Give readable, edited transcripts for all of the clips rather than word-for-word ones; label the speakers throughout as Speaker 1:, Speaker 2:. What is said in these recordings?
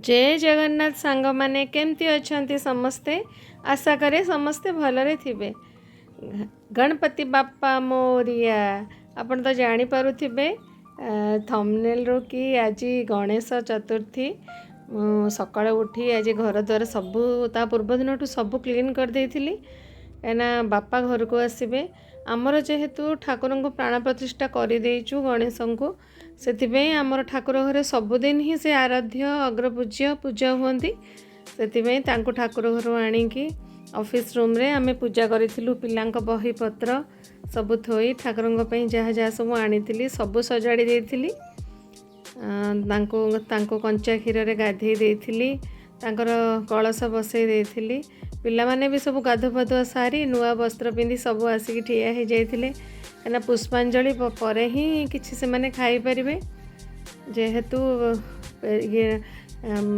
Speaker 1: जय जगन्नाथ सांग माने केमती अछंती समस्ते आशा करे समस्ते भलरे थिबे। गणपति बाप्पा मोरिया आपण तो जानी पारुथिबे थंबनेल रो कि आज गणेश चतुर्थी। सकाळ उठी आज घर द्वार सबू ता पूर्व दिन सबू क्लीन कर देइथिली एना बापा घर को आसबे। आमर जेहेतु ठाकुर को प्राण प्रतिष्ठा कर देइचु गणेश को से आमर ठाकुर घरे सबुदिन ही से आराध्य अग्रपूज्य पूजा हुंती से ठाकुर घर आणिकी ऑफिस रूम रे आमे पूजा करिथिलु। पिलांक बही पत्र सबु थोई ठाकुरंक पई जहा जहा सब आनिथिली सबु सजाड़ी देइथिली। तांको कंचा क्षीर रे गाधेई देइथिली तांकर कलश बसई देइथिली। पिला माने भी सब गाधो पाधुआ सारी नुआ वस्त्र पिंधि सब आसिक ठिया हो जाइथिले कना पुष्पांजलि परे ही किछि से माने खाई परिबे जेहेतु ये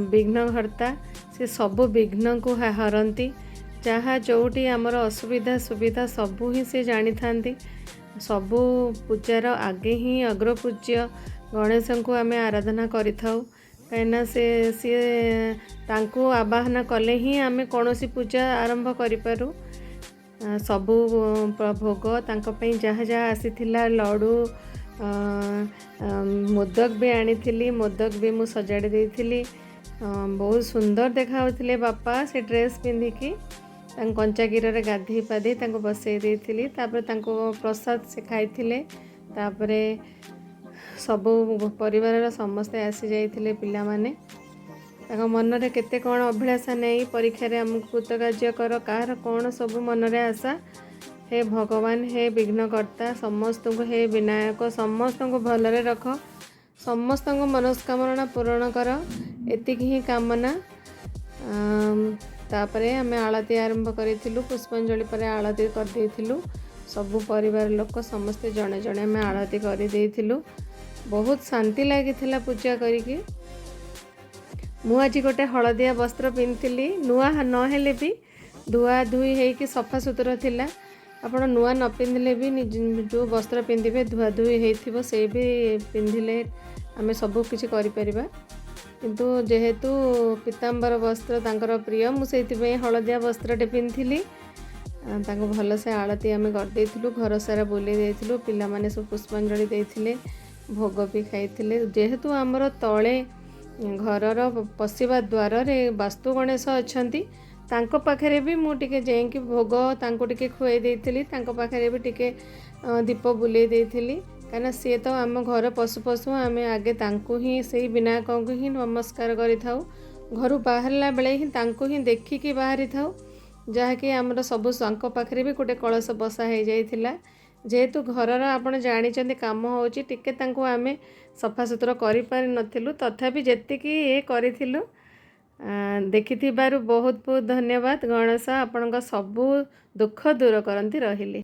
Speaker 1: विघ्नहर्ता से सब विघ्न को हरंती। जहाँ जोटी आमर असुविधा सुविधा सबू ही से जानी थांती। सबू पूजार आगे ही अग्रपूज्य गणेश को आमे आराधना करि थाउ कहीं से सी तांको आवाहन कले ही आमे कौनसी पूजा आरंभ करिपारू। सबू भोग तांको पई जहाँ जहाँ आसीथिला लड्डू मोदक भी आनी मोदक भी मु सजाड़ी देइथिली। बहुत सुंदर देखाउथिले बापा से ड्रेस पिंधिकी कंचा गिर रे गाधे पाधे बसई देइथिली। तापर तांको प्रसाद से खाइथिले। तापरे सबू परिवार समस्ते आसी जाइथिले पिला माने मन रे केते कौन अभिलाषा नहीं परीक्षा रे हमको कृतकार्य कर कहार कौन सब मन रे आशा। हे भगवान हे विघ्नकर्ता समस्त को हे विनायक समस्त को भलरे रख समस्त को मनस्कामना पूर्ण कर एतिक ही कामना। तापरे आमे आलती आरंभ करिथिलु पुष्पांजलि पर आलती कर देइथिलु सबु परिवार लोक समस्ते जणे जणे आमे आलती कर देइथिलु। बहुत शांति लागिथिला पूजा करिके। मु आज गोटे हलदिया वस्त्र पिंधली नुआ न हेले भी धुआ धुई होइकि सफा सुतरा थिला। आपण नुआ न पिंधले भी जो वस्त्र पिंधिबे धुआ धुई होइथिबो से भी पिंधिले आमे सब किछि करि परिबा। किंतु जेहेतु पीताम्बर वस्त्र तांकर प्रिय मु सेइथिबे हलदिया वस्त्रटे पिंधिली तांको भल से आलती आमे कर देइथिलु। घर सारा बुले देइथिलु पिला माने सब पुष्पांजलि देइथिले भोग भी खाइथिले। जेहेतु आमर तळे घरर पशिबा द्वार रे वास्तु गणेश अछंती तांको पाखरे भी मु टिके जेंकी भोग तांको टिके खुआई देइथिली तांको पाखरे भी टिके दीप बुले देइथिली काना से तो आम घर पशु पशु आमे आगे तांको ही सेही विनायक को ही नमस्कार करि थाउ। घर बाहरला बेले ही तांको ही देखिकी बाहरी थाउ जहाँकि आमर सब तांको पाखरे भी गोटे कलश बसा हो जाइथिला। जेहेतु घरर आपण जानिचंदी काम होची टिके तांको आमे सफा सुतरा करि पारि नथिलु तथापि जेतिकी ए करिथिलु। देखिथिबारु बहुत बहुत धन्यवाद। गणेश आपणका सबू दुख दूर करंती रहिले।